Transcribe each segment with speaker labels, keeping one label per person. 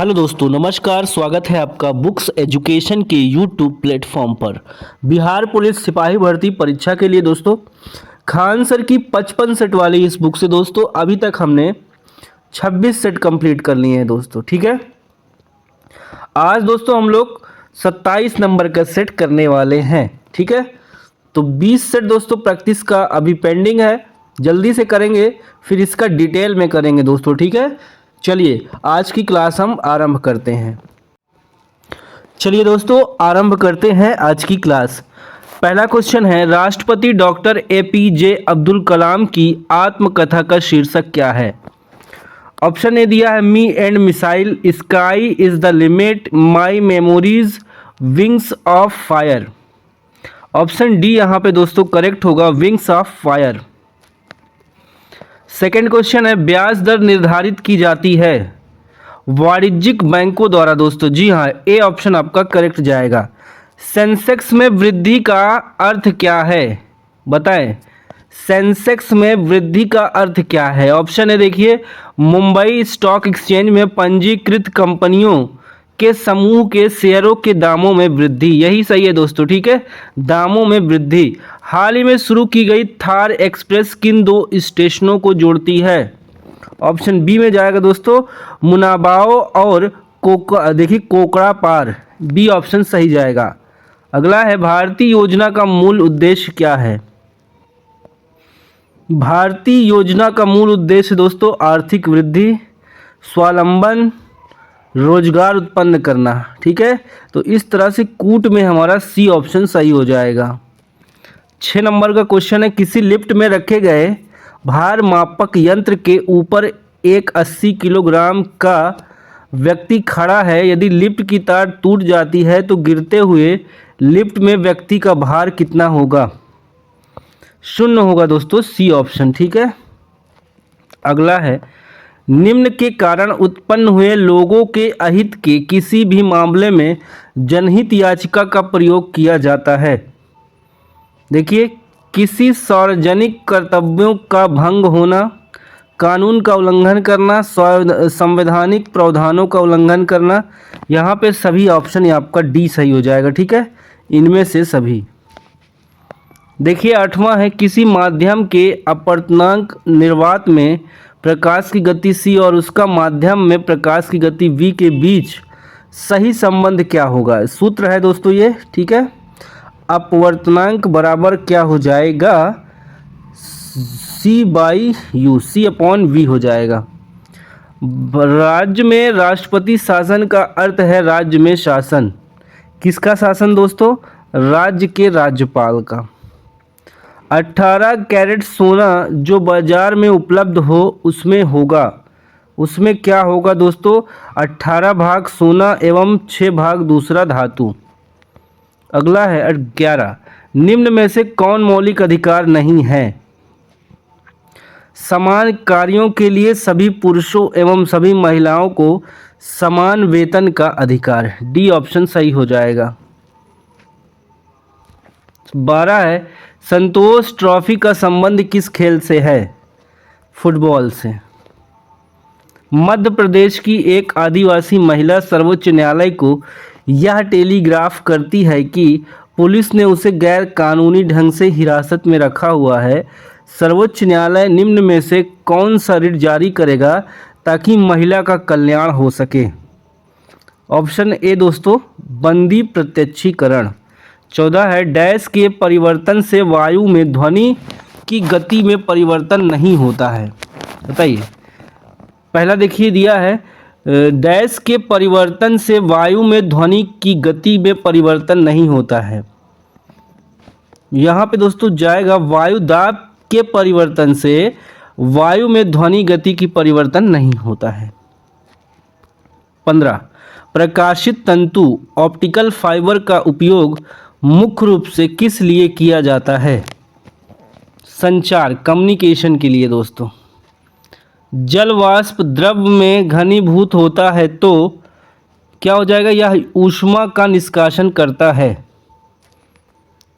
Speaker 1: Hello दोस्तों, नमस्कार। स्वागत है आपका बुक्स एजुकेशन के यूट्यूब प्लेटफॉर्म पर। बिहार पुलिस सिपाही भर्ती परीक्षा के लिए दोस्तों खान सर की 55 सेट वाली इस बुक से दोस्तों अभी तक हमने 26 सेट कंप्लीट कर लिए हैं दोस्तों। ठीक है, आज दोस्तों हम लोग 27 नंबर का सेट करने वाले हैं। ठीक है, तो 20 सेट दोस्तों प्रैक्टिस का अभी पेंडिंग है, जल्दी से करेंगे, फिर इसका डिटेल में करेंगे दोस्तों। ठीक है, चलिए आज की क्लास हम आरंभ करते हैं। चलिए दोस्तों आरंभ करते हैं आज की क्लास। पहला क्वेश्चन है, राष्ट्रपति डॉक्टर APJ अब्दुल कलाम की आत्मकथा का शीर्षक क्या है? ऑप्शन ए दिया है me and missile, sky is the limit, my memories, wings of fire. Option D यहाँ पे दोस्तों करेक्ट होगा, wings of fire. Second question है, ब्याज दर निर्धारित की जाती है वाणिज्यिक बैंकों द्वारा दोस्तों। जी हाँ, ए ऑप्शन आपका करेक्ट जाएगा। सेंसेक्स में वृद्धि का अर्थ क्या है? बताएं, सेंसेक्स में वृद्धि का अर्थ क्या है? ऑप्शन है देखिए, मुंबई स्टॉक एक्सचेंज में पंजीकृत कंपनियों के समूह के शेयरों के दामों में वृद्धि। यही सही है दोस्तों। ठीक है, दामों में वृद्धि। हाल ही में शुरू की गई थार एक्सप्रेस किन दो स्टेशनों को जोड़ती है? ऑप्शन बी में जाएगा दोस्तों, मुनाबाओ और देखिए कोकड़ा पार। बी ऑप्शन सही जाएगा। अगला है, भारतीय योजना का मूल उद्देश्य क्या है? भारतीय योजना का मूल उद्देश्य दोस्तों आर्थिक वृद्धि, स्वावलंबन, रोजगार उत्पन्न करना। ठीक है, तो इस तरह से कूट में हमारा सी ऑप्शन सही हो जाएगा। 6 नंबर का क्वेश्चन है, किसी लिफ्ट में रखे गए भार मापक यंत्र के ऊपर एक 80 किलोग्राम का व्यक्ति खड़ा है। यदि लिफ्ट की तार टूट जाती है तो गिरते हुए लिफ्ट में व्यक्ति का भार कितना होगा? 0 होगा दोस्तों, सी ऑप्शन। ठीक है, अगला है, निम्न के कारण उत्पन्न हुए लोगों के अहित के किसी भी मामले में जनहित याचिका का प्रयोग किया जाता है। देखिए, किसी सार्वजनिक कर्तव्यों का भंग होना, कानून का उल्लंघन करना, संवैधानिक प्रावधानों का उल्लंघन करना। यहाँ पे सभी ऑप्शन आपका डी सही हो जाएगा। ठीक है, इनमें से सभी। देखिए 8वां है, किसी माध्यम के अपवर्तनांक निर्वात में प्रकाश की गति c और उसका माध्यम में प्रकाश की गति v के बीच सही संबंध क्या होगा? सूत्र है दोस्तों ये। ठीक है, अपवर्तनांक बराबर क्या हो जाएगा? c/u, c/v हो जाएगा। राज्य में राष्ट्रपति शासन का अर्थ है राज्य में शासन। किसका शासन दोस्तों? राज्य के राज्यपाल का। 18 कैरेट सोना जो बाजार में उपलब्ध हो उसमें होगा, उसमें क्या होगा दोस्तों? 18 भाग सोना एवं 6 भाग दूसरा धातु। अगला है 11, निम्न में से कौन मौलिक अधिकार नहीं है? समान कार्यों के लिए सभी पुरुषों एवं सभी महिलाओं को समान वेतन का अधिकार। डी ऑप्शन सही हो जाएगा। 12 है, संतोष ट्रॉफी का संबंध किस खेल से है? फुटबॉल से। मध्य प्रदेश की एक आदिवासी महिला सर्वोच्च न्यायालय को यह टेलीग्राफ करती है कि पुलिस ने उसे गैर कानूनी ढंग से हिरासत में रखा हुआ है। सर्वोच्च न्यायालय निम्न में से कौन सा रिट जारी करेगा ताकि महिला का कल्याण हो सके? ऑप्शन ए दोस्तों, बंदी प्रत्यक्षीकरण। 14 है, डैश के परिवर्तन से वायु में ध्वनि की गति में परिवर्तन नहीं होता है। बताइए, पहला देखिए दिया है, डैश के परिवर्तन से वायु में ध्वनि की गति में परिवर्तन नहीं होता है। यहाँ पे दोस्तों जाएगा, वायु दाब के परिवर्तन से वायु में ध्वनि गति की परिवर्तन नहीं होता है। 15, प्रकाशित तंतु ऑप्टिकल फाइबर का उपयोग मुख्य रूप से किस लिए किया जाता है? संचार, कम्युनिकेशन के लिए दोस्तों। जल वाष्प द्रव में घनीभूत होता है तो क्या हो जाएगा? यह ऊष्मा का निष्कासन करता है।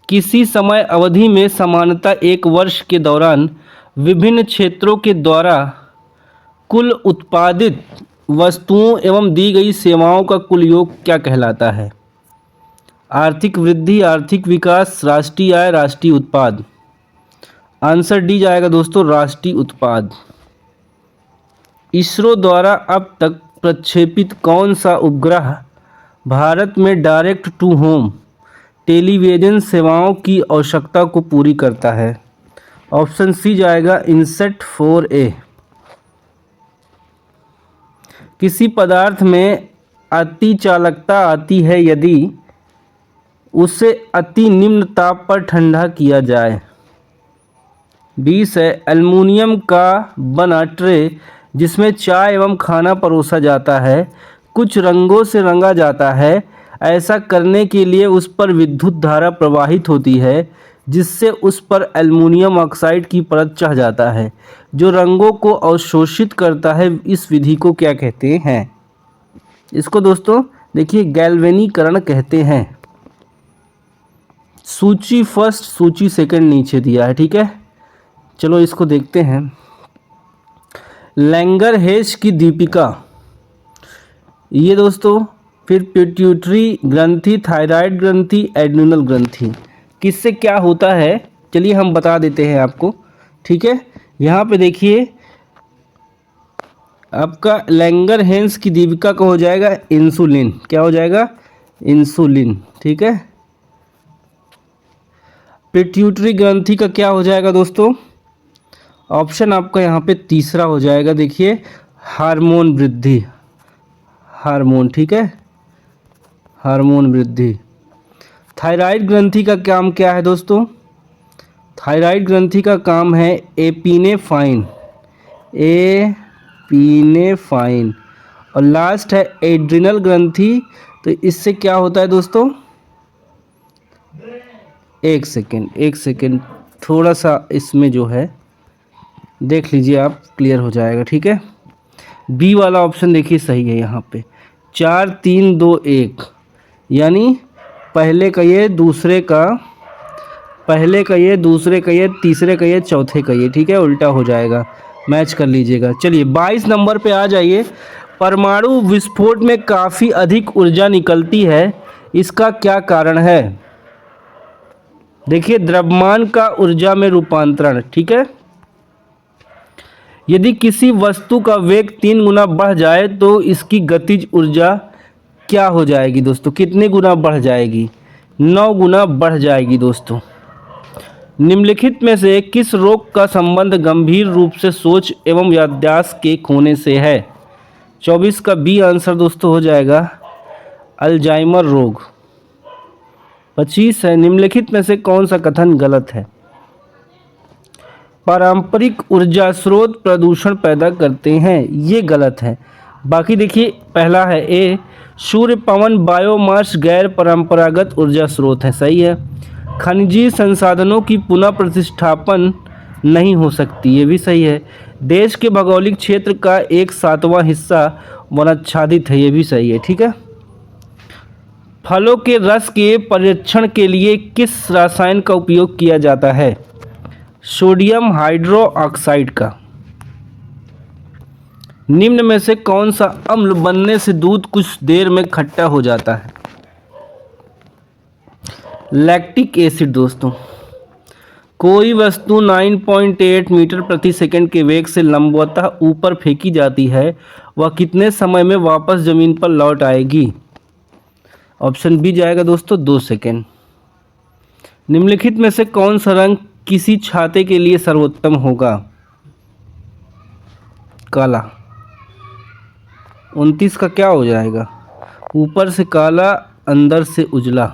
Speaker 1: किसी समय अवधि में सामान्यतः 1 वर्ष के दौरान विभिन्न क्षेत्रों के द्वारा कुल उत्पादित वस्तुओं एवं दी गई सेवाओं का कुल योग क्या कहलाता है? आर्थिक वृद्धि, आर्थिक विकास, राष्ट्रीय आय, राष्ट्रीय उत्पाद। आंसर डी जाएगा दोस्तों, राष्ट्रीय उत्पाद। इसरो द्वारा अब तक प्रक्षेपित कौन सा उपग्रह भारत में डायरेक्ट टू होम टेलीविजन सेवाओं की आवश्यकता को पूरी करता है? ऑप्शन सी जाएगा, इनसेट 4A। किसी पदार्थ में अति चालकता आती है यदि उसे अति निम्न ताप पर ठंडा किया जाए। 20 है, एल्युमिनियम का बना ट्रे जिसमें चाय एवं खाना परोसा जाता है कुछ रंगों से रंगा जाता है। ऐसा करने के लिए उस पर विद्युत धारा प्रवाहित होती है जिससे उस पर एल्युमिनियम ऑक्साइड की परत चढ़ जाता है जो रंगों को अवशोषित करता है। इस विधि को क्या कहते हैं? इसको दोस्तों देखिए गैल्वेनीकरण कहते हैं। सूची फर्स्ट, सूची सेकंड नीचे दिया है, ठीक है। चलो इसको देखते हैं। लैंगरहेंस की दीपिका, ये दोस्तों फिर पिट्यूटरी ग्रंथि, थायराइड ग्रंथि, एड्रिनल ग्रंथि, किससे क्या होता है चलिए हम बता देते हैं आपको, ठीक है। यहाँ पे देखिए आपका लैंगरहेंस की दीपिका का हो जाएगा इंसुलिन। क्या हो जाएगा? इंसुलिन, ठीक है। पिट्यूटरी ग्रंथि का क्या हो जाएगा दोस्तों? ऑप्शन आपका यहाँ पे तीसरा हो जाएगा, देखिए हार्मोन वृद्धि, हार्मोन, ठीक है, हार्मोन वृद्धि। थायराइड ग्रंथि का काम क्या है दोस्तों? थायराइड ग्रंथि का काम है एपिनेफ्राइन, एपिनेफ्राइन। और लास्ट है एड्रिनल ग्रंथि, तो इससे क्या होता है दोस्तों? एक सेकेंड थोड़ा सा इसमें जो है देख लीजिए आप, क्लियर हो जाएगा, ठीक है। बी वाला ऑप्शन देखिए सही है यहाँ पे, 4 3 2 1, यानी पहले का ये, दूसरे का, पहले का ये, दूसरे का ये, तीसरे का ये, चौथे का ये, ठीक है, उल्टा हो जाएगा, मैच कर लीजिएगा। चलिए 22 नंबर पे आ जाइए। परमाणु विस्फोट में काफ़ी अधिक ऊर्जा निकलती है, इसका क्या कारण है? देखिए द्रव्यमान का ऊर्जा में रूपांतरण, ठीक है। यदि किसी वस्तु का वेग 3 गुना बढ़ जाए तो इसकी गतिज ऊर्जा क्या हो जाएगी दोस्तों? कितने गुना बढ़ जाएगी? 9 गुना बढ़ जाएगी दोस्तों। निम्नलिखित में से किस रोग का संबंध गंभीर रूप से सोच एवं याददाश्त के खोने से है? 24 का बी आंसर दोस्तों हो जाएगा अल्जाइमर रोग। 25 है, निम्नलिखित में से कौन सा कथन गलत है? पारंपरिक ऊर्जा स्रोत प्रदूषण पैदा करते हैं, ये गलत है। बाकी देखिए पहला है ए, सूर्य, पवन, बायोमास गैर परंपरागत ऊर्जा स्रोत है, सही है। खनिजीय संसाधनों की पुनः प्रतिष्ठापन नहीं हो सकती, ये भी सही है। देश के भौगोलिक क्षेत्र का 1/7वां हिस्सा वनाच्छादित है, ये भी सही है, ठीक है। फलों के रस के परीक्षण के लिए किस रसायन का उपयोग किया जाता है? सोडियम हाइड्रोक्साइड का। निम्न में से कौन सा अम्ल बनने से दूध कुछ देर में खट्टा हो जाता है? लैक्टिक एसिड दोस्तों। कोई वस्तु 9.8 मीटर प्रति सेकंड के वेग से लंबवतः ऊपर फेंकी जाती है, वह कितने समय में वापस जमीन पर लौट आएगी? ऑप्शन बी जाएगा दोस्तों 2 सेकंड। निम्नलिखित में से कौन सा रंग किसी छाते के लिए सर्वोत्तम होगा? काला। 29 का क्या हो जाएगा? ऊपर से काला, अंदर से उजला।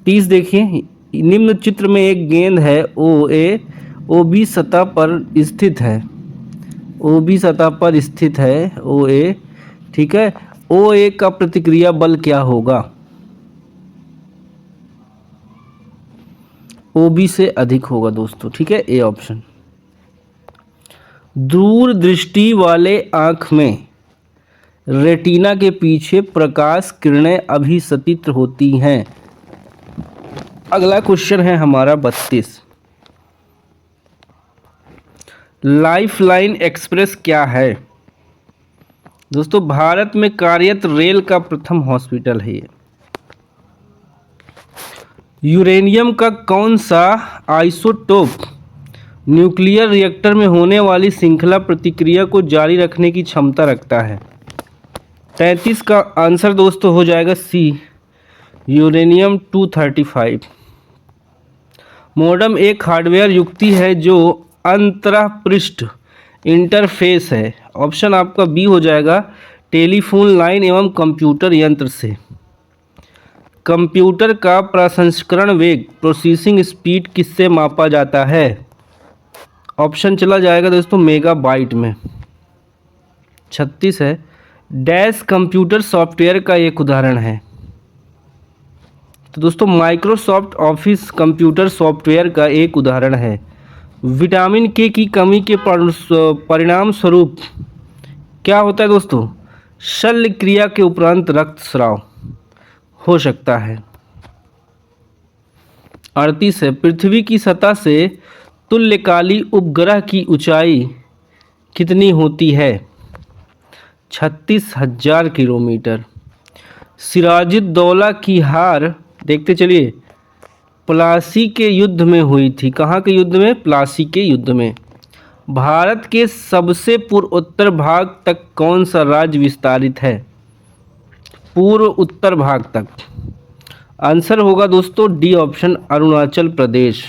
Speaker 1: 30 देखिए, निम्न चित्र में एक गेंद है ओ बी सतह पर स्थित है, ओ बी सतह पर स्थित है ओ ए, ठीक है। ओ ए का प्रतिक्रिया बल क्या होगा? ओ बी से अधिक होगा दोस्तों, ठीक है, ए ऑप्शन। दूरदृष्टि वाले आँख में रेटिना के पीछे प्रकाश किरणें अभिसतित होती हैं। अगला क्वेश्चन है हमारा 32। लाइफलाइन एक्सप्रेस क्या है? दोस्तों भारत में कार्यरत रेल का प्रथम हॉस्पिटल है ये। यूरेनियम का कौन सा आइसोटोप न्यूक्लियर रिएक्टर में होने वाली श्रृंखला प्रतिक्रिया को जारी रखने की क्षमता रखता है? 33 का आंसर दोस्तों हो जाएगा सी, यूरेनियम 235। मॉडेम एक हार्डवेयर युक्ति है जो अंतःपृष्ठ इंटरफेस है। ऑप्शन आपका बी हो जाएगा, टेलीफोन लाइन एवं कंप्यूटर यंत्र से। कंप्यूटर का प्रसंस्करण वेग प्रोसेसिंग स्पीड किससे मापा जाता है? ऑप्शन चला जाएगा दोस्तों मेगाबाइट में। 36 है, डैश कंप्यूटर सॉफ्टवेयर का एक उदाहरण है। तो दोस्तों माइक्रोसॉफ्ट ऑफिस कंप्यूटर सॉफ्टवेयर का एक उदाहरण है। विटामिन के की कमी के परिणाम स्वरूप क्या होता है दोस्तों? शल्य क्रिया के उपरांत रक्तस्राव हो सकता है। 38 है, पृथ्वी की सतह से तुल्यकाली उपग्रह की ऊंचाई कितनी होती है? 36,000 किलोमीटर। सिराजुद्दौला की हार देखते चलिए प्लासी के युद्ध में हुई थी। कहाँ के युद्ध में? प्लासी के युद्ध में। भारत के सबसे पूर्व उत्तर भाग तक कौन सा राज्य विस्तारित है? पूर्व उत्तर भाग तक आंसर होगा दोस्तों डी ऑप्शन, अरुणाचल प्रदेश।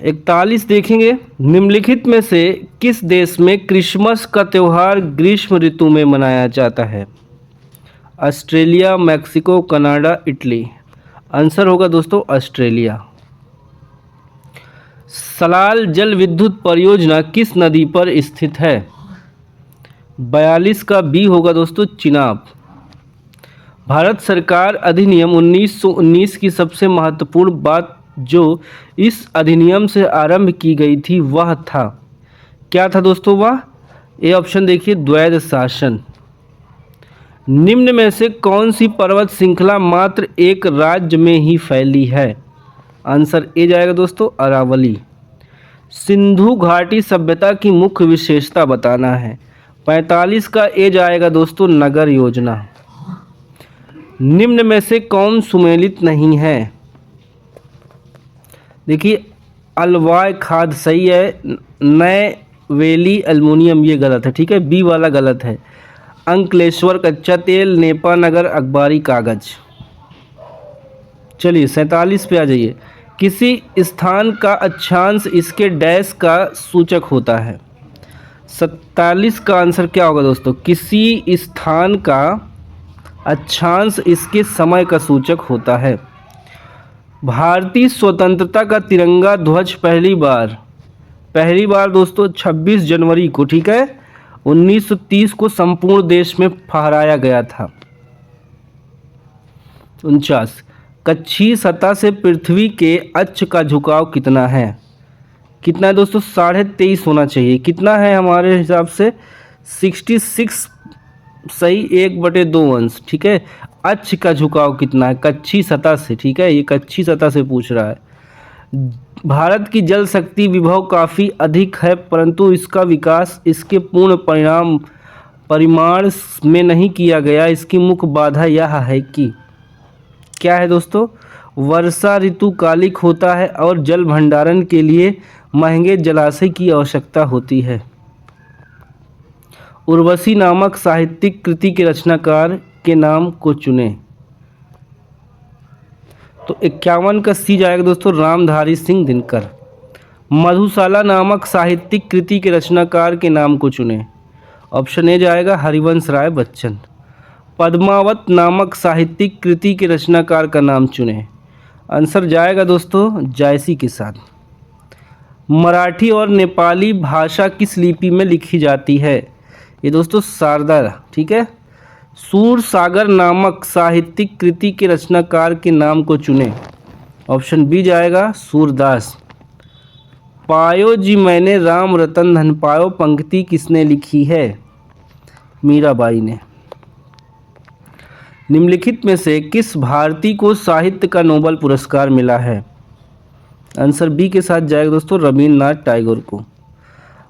Speaker 1: 41 देखेंगे, निम्नलिखित में से किस देश में क्रिसमस का त्यौहार ग्रीष्म ऋतु में मनाया जाता है? Australia, Mexico, Canada, Italy. Answer होगा दोस्तों ऑस्ट्रेलिया। सलाल जल विद्युत परियोजना किस नदी पर स्थित है? 42 का बी होगा दोस्तों चिनाब। भारत सरकार अधिनियम 1919 की सबसे महत्वपूर्ण बात जो इस अधिनियम से आरंभ की गई थी वह था, क्या था दोस्तों वह? ए ऑप्शन देखिए, द्वैध शासन। निम्न में से कौन सी पर्वत श्रृंखला मात्र एक राज्य में ही फैली है? आंसर ए जाएगा दोस्तों अरावली। सिंधु घाटी सभ्यता की मुख्य विशेषता बताना है। 45 का ए जाएगा दोस्तों नगर योजना। निम्न में से कौन सुमेलित नहीं है? देखिए अलवाय खाद सही है, नए वेली एल्युमिनियम ये गलत है, ठीक है, बी वाला गलत है। अंकलेश्वर कच्चा तेल, नेपा नगर अखबारी कागज। चलिए 47 पे आ जाइए। किसी स्थान का अक्षांश इसके डैश का सूचक होता है? 47 का आंसर क्या होगा दोस्तों? किसी स्थान का अक्षांश इसके समय का सूचक होता है। भारतीय स्वतंत्रता का तिरंगा ध्वज पहली बार दोस्तों 26 जनवरी को, ठीक है, 1930 को संपूर्ण देश में फहराया गया था। 49, कक्षीय सतह से पृथ्वी के अक्ष का झुकाव कितना है? कितना है दोस्तों? 23.5 होना चाहिए। कितना है हमारे हिसाब से? 66 सही, 1/2 अंश, ठीक है। अक्ष का झुकाव कितना है कक्षीय सतह से? ठीक है, ये कक्षीय सतह से पूछ रहा है। भारत की जल शक्ति विभव काफ़ी अधिक है परंतु इसका विकास इसके पूर्ण परिमाण में नहीं किया गया। इसकी मुख्य बाधा यह है कि क्या है दोस्तों? वर्षा ऋतु कालिक होता है और जल भंडारण के लिए महंगे जलाशय की आवश्यकता होती है। उर्वशी नामक साहित्यिक कृति के रचनाकार के नाम को चुनें। तो 51 का सी जाएगा दोस्तों रामधारी सिंह दिनकर। मधुशाला नामक साहित्यिक कृति के रचनाकार के नाम को चुनें। ऑप्शन ए जाएगा हरिवंश राय बच्चन। पद्मावत नामक साहित्यिक कृति के रचनाकार का नाम चुनें। आंसर जाएगा दोस्तों जायसी के साथ। मराठी और नेपाली भाषा किस लिपि में लिखी जाती है? ये दोस्तों शारदा, ठीक है। सूरसागर नामक साहित्यिक कृति के रचनाकार के नाम को चुनें। ऑप्शन बी जाएगा सूरदास। पायो जी मैंने राम रतन धन पायो पंक्ति किसने लिखी है? मीराबाई ने। निम्नलिखित में से किस भारतीय को साहित्य का नोबेल पुरस्कार मिला है? आंसर बी के साथ जाएगा दोस्तों रविन्द्रनाथ टैगोर को।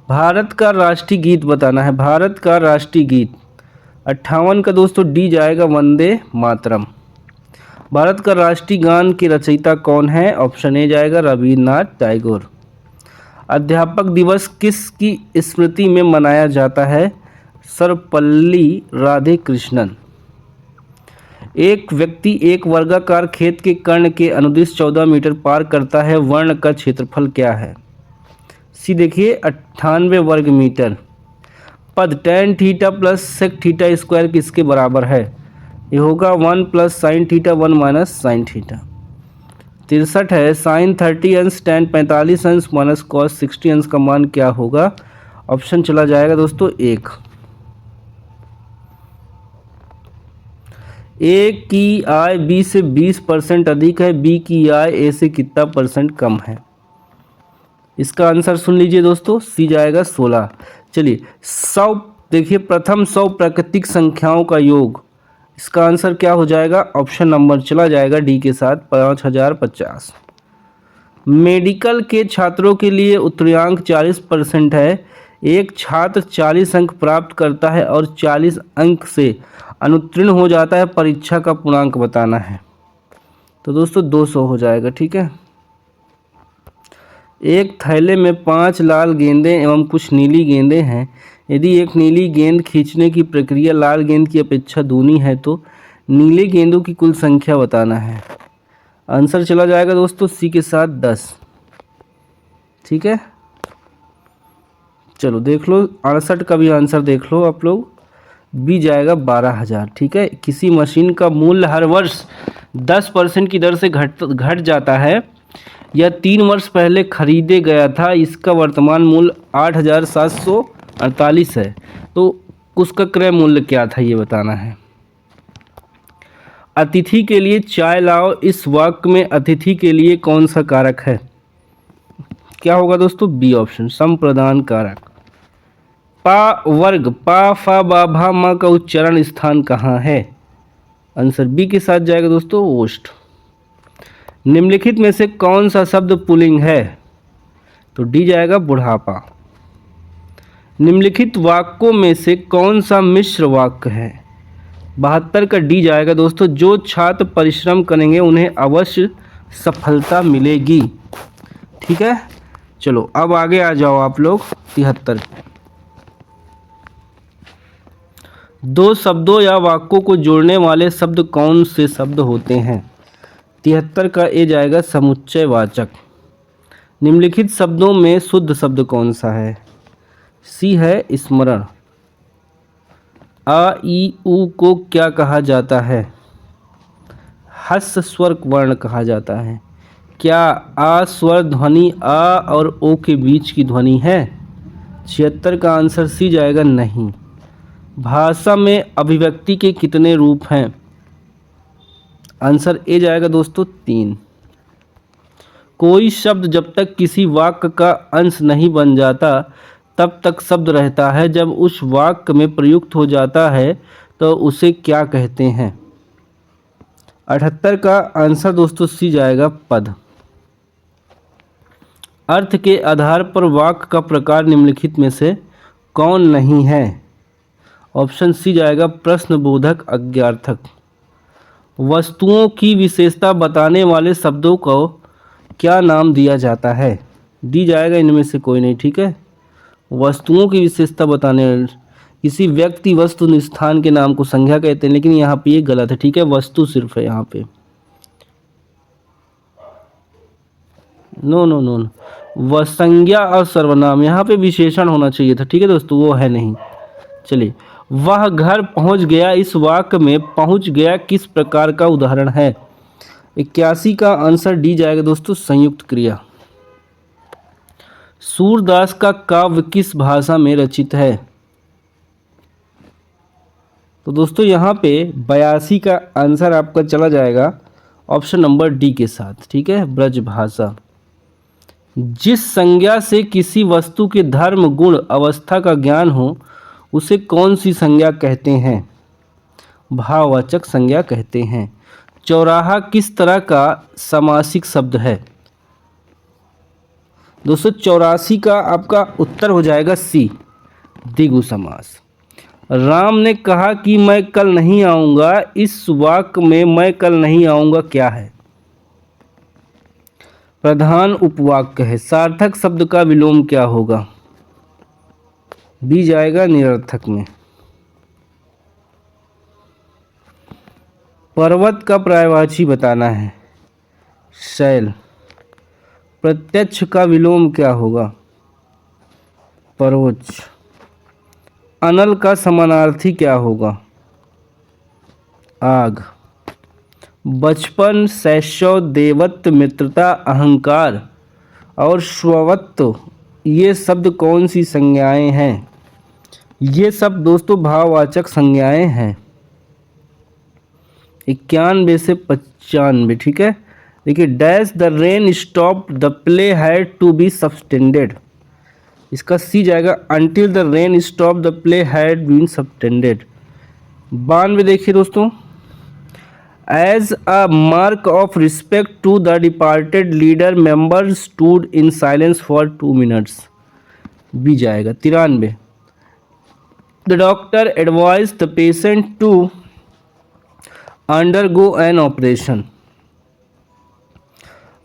Speaker 1: भारत का राष्ट्रीय गीत बताना है, भारत का राष्ट्रीय गीत 58 का दोस्तों डी जाएगा वंदे मातरम। भारत का राष्ट्रीय गान के रचयिता कौन है? ऑप्शन ए जाएगा रविन्द्रनाथ टैगोर। अध्यापक दिवस किसकी स्मृति में मनाया जाता है? सर्वपल्ली राधाकृष्णन। एक व्यक्ति एक वर्गाकार खेत के कर्ण के अनुदिश 14 मीटर पार करता है, वर्ण का क्षेत्रफल क्या है? सी देखिए 98 वर्ग मीटर। पद tan theta plus sec theta square किसके बराबर है? ये होगा 1 plus sine theta 1 minus sine theta. 63 है, साइन 30 अंश tan 45 अंश माइनस कॉस 60 अंश का मान क्या होगा? ऑप्शन चला जाएगा दोस्तों एक। ए की आय बी से 20% अधिक है, बी की आय ए से कितना परसेंट कम है? इसका आंसर सुन लीजिए दोस्तों, सी जाएगा 16। चलिए 100 देखिए, प्रथम 100 प्राकृतिक संख्याओं का योग, इसका आंसर क्या हो जाएगा? ऑप्शन नंबर चला जाएगा डी के साथ 5050। मेडिकल के छात्रों के लिए उत्तीर्णांक 40% है। एक छात्र 40 अंक प्राप्त करता है और 40 अंक से अनुत्तीर्ण हो जाता है, परीक्षा का पूर्णांक बताना है। तो दोस्तों 200 हो जाएगा, ठीक है। एक थैले में 5 लाल गेंदें एवं कुछ नीली गेंदें हैं। यदि एक नीली गेंद खींचने की प्रक्रिया लाल गेंद की अपेक्षा दूनी है तो नीले गेंदों की कुल संख्या बताना है। आंसर चला जाएगा दोस्तों सी के साथ 10, ठीक है। चलो देख लो 68 का भी आंसर देख लो आप लोग, बी जाएगा 12,000, ठीक है। किसी मशीन का मूल्य हर वर्ष 10% की दर से घट जाता है। यह 3 वर्ष पहले खरीदे गया था, इसका वर्तमान मूल्य 8,748 है, तो उसका क्रय मूल्य क्या था ये बताना है। अतिथि के लिए चाय लाओ, इस वाक्य में अतिथि के लिए कौन सा कारक है? क्या होगा दोस्तों? बी ऑप्शन, संप्रदान कारक। पा वर्ग पा फा बा भा मा का उच्चारण स्थान कहाँ है? आंसर बी के साथ जाएगा दोस्तों ओष्ठ। निम्नलिखित में से कौन सा शब्द पुल्लिंग है? तो डी जाएगा बुढ़ापा। निम्नलिखित वाक्यों में से कौन सा मिश्र वाक्य है? 72 का डी जाएगा दोस्तों, जो छात्र परिश्रम करेंगे उन्हें अवश्य सफलता मिलेगी, ठीक है। चलो अब आगे आ जाओ आप लोग 73। दो शब्दों या वाक्यों को जोड़ने वाले शब्द कौन से शब्द होते हैं? 73 का ए जाएगा समुच्चयवाचक। निम्नलिखित शब्दों में शुद्ध शब्द कौन सा है? सी है स्मरण। आ ई उ को क्या कहा जाता है? हस्व स्वर वर्ण कहा जाता है। क्या आ स्वर ध्वनि आ और ओ के बीच की ध्वनि है? 76 का आंसर सी जाएगा नहीं। भाषा में अभिव्यक्ति के कितने रूप हैं? आंसर ए जाएगा दोस्तों 3। कोई शब्द जब तक किसी वाक्य का अंश नहीं बन जाता तब तक शब्द रहता है, जब उस वाक्य में प्रयुक्त हो जाता है तो उसे क्या कहते हैं? 78 का आंसर दोस्तों सी जाएगा पद। अर्थ के आधार पर वाक्य का प्रकार निम्नलिखित में से कौन नहीं है? ऑप्शन सी जाएगा प्रश्नबोधक अज्ञार्थक। वस्तुओं की विशेषता बताने वाले शब्दों को क्या नाम दिया जाता है? डी जाएगा इनमें से कोई नहीं, ठीक है। वस्तुओं की विशेषता बताने वाले किसी व्यक्ति वस्तु स्थान के नाम को संज्ञा कहते हैं, लेकिन यहाँ पे ये गलत है, ठीक है। वस्तु सिर्फ है यहाँ पे, नो नो नो, वह संज्ञा और सर्वनाम, यहाँ पे विशेषण होना चाहिए था, ठीक है दोस्तों, वो है नहीं। चलिए, वह घर पहुँच गया, इस वाक्य में पहुँच गया किस प्रकार का उदाहरण है? 81 का आंसर डी जाएगा दोस्तों संयुक्त क्रिया। सूरदास का काव्य किस भाषा में रचित है? तो दोस्तों यहाँ पे 82 का आंसर आपका चला जाएगा ऑप्शन नंबर डी के साथ, ठीक है, ब्रज भाषा। जिस संज्ञा से किसी वस्तु के धर्म गुण अवस्था का ज्ञान हो उसे कौन सी संज्ञा कहते हैं? भाववाचक संज्ञा कहते हैं। चौराहा किस तरह का समासिक शब्द है? दोस्तों 84 का आपका उत्तर हो जाएगा सी, द्विगु समास। राम ने कहा कि मैं कल नहीं आऊँगा, इस वाक्य में मैं कल नहीं आऊँगा क्या है? प्रधान उपवाक्य है। सार्थक शब्द का विलोम क्या होगा? बी जाएगा निरर्थक में। पर्वत का पर्यायवाची बताना है, शैल। प्रत्यक्ष का विलोम क्या होगा? परोक्ष। अनल का समानार्थी क्या होगा? आग। बचपन, शैशव, देवत्व, मित्रता, अहंकार और स्वत्व, ये शब्द कौन सी संज्ञाएं हैं? ये सब दोस्तों भाववाचक संज्ञाएं हैं। 91 से 95, ठीक है। देखिए, dash the rain stop the play had to be suspended, इसका सी जाएगा, until the rain stop the play had been suspended. 92 देखिए दोस्तों, as a mark of respect to the departed leader members stood in silence for 2 minutes, B जाएगा। 93, the doctor advise the patient to undergo an operation.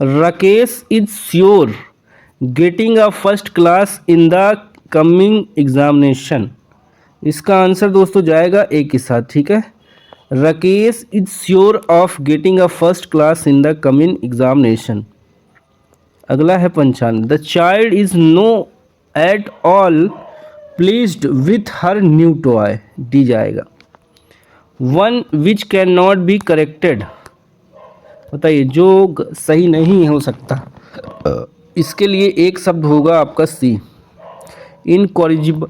Speaker 1: Rakesh is sure getting a first class in the coming examination. इसका answer दोस्तों जाएगा A के साथ, ठीक है। Rakesh is sure of getting a first class in the coming examination. अगला है 95, the child is no at all pleased with her new toy, D जाएगा। One which can not be corrected, बताइए जो सही नहीं हो सकता, इसके लिए एक शब्द होगा आपका सी, इनकॉरिजिबल।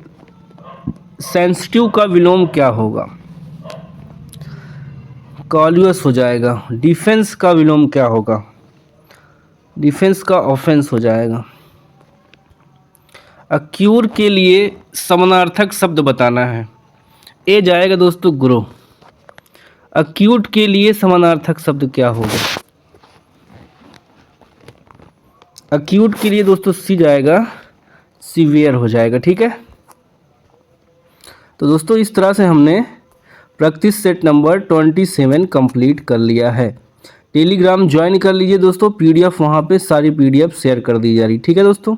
Speaker 1: सेंसिटिव का विलोम क्या होगा? कॉल्यूअस हो जाएगा। डिफेंस का विलोम क्या होगा? डिफेंस का ऑफेंस हो जाएगा। अक्यूर के लिए समानार्थक शब्द बताना है, ए जाएगा दोस्तों ग्रो। अक्यूट के लिए समानार्थक शब्द क्या होगा? अक्यूट के लिए दोस्तों सी जाएगा, सीवियर हो जाएगा, ठीक है। तो दोस्तों इस तरह से हमने प्रैक्टिस सेट नंबर 27 कंप्लीट कर लिया है। टेलीग्राम ज्वाइन कर लीजिए दोस्तों, पीडीएफ वहाँ पे सारी पीडीएफ शेयर कर दी जा रही, ठीक है दोस्तों।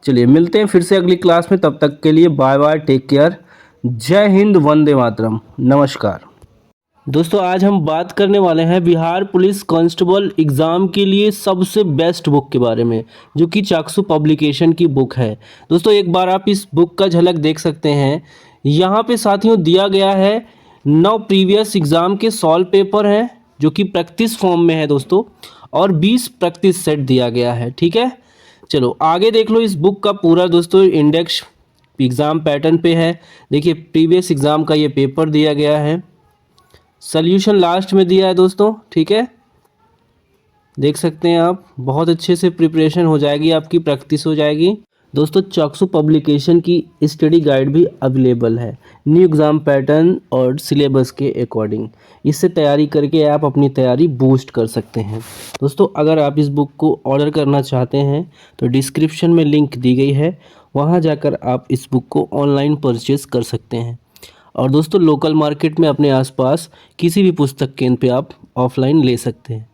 Speaker 1: चलिए मिलते हैं फिर से अगली क्लास में, तब तक के लिए बाय बाय, टेक केयर, जय हिंद, वंदे मातरम, नमस्कार। दोस्तों आज हम बात करने वाले हैं बिहार पुलिस कांस्टेबल एग्ज़ाम के लिए सबसे बेस्ट बुक के बारे में, जो कि चाक्षु पब्लिकेशन की बुक है। दोस्तों एक बार आप इस बुक का झलक देख सकते हैं। यहाँ पे साथियों दिया गया है 9 प्रीवियस एग्ज़ाम के सॉल्व पेपर हैं, जो कि प्रैक्टिस फॉर्म में है दोस्तों, और 20 प्रैक्टिस सेट दिया गया है, ठीक है। चलो आगे देख लो इस बुक का पूरा दोस्तों इंडेक्स एग्ज़ाम पैटर्न पे है। देखिए प्रीवियस एग्ज़ाम का ये पेपर दिया गया है, सॉल्यूशन लास्ट में दिया है दोस्तों, ठीक है। देख सकते हैं आप, बहुत अच्छे से प्रिपरेशन हो जाएगी, आपकी प्रैक्टिस हो जाएगी। दोस्तों चाक्षु पब्लिकेशन की स्टडी गाइड भी अवेलेबल है न्यू एग्ज़ाम पैटर्न और सिलेबस के अकॉर्डिंग। इससे तैयारी करके आप अपनी तैयारी बूस्ट कर सकते हैं। दोस्तों अगर आप इस बुक को ऑर्डर करना चाहते हैं तो डिस्क्रिप्शन में लिंक दी गई है, वहां जाकर आप इस बुक को ऑनलाइन परचेज़ कर सकते हैं। और दोस्तों लोकल मार्केट में अपने आसपास किसी भी पुस्तक केंद्र पे आप ऑफलाइन ले सकते हैं।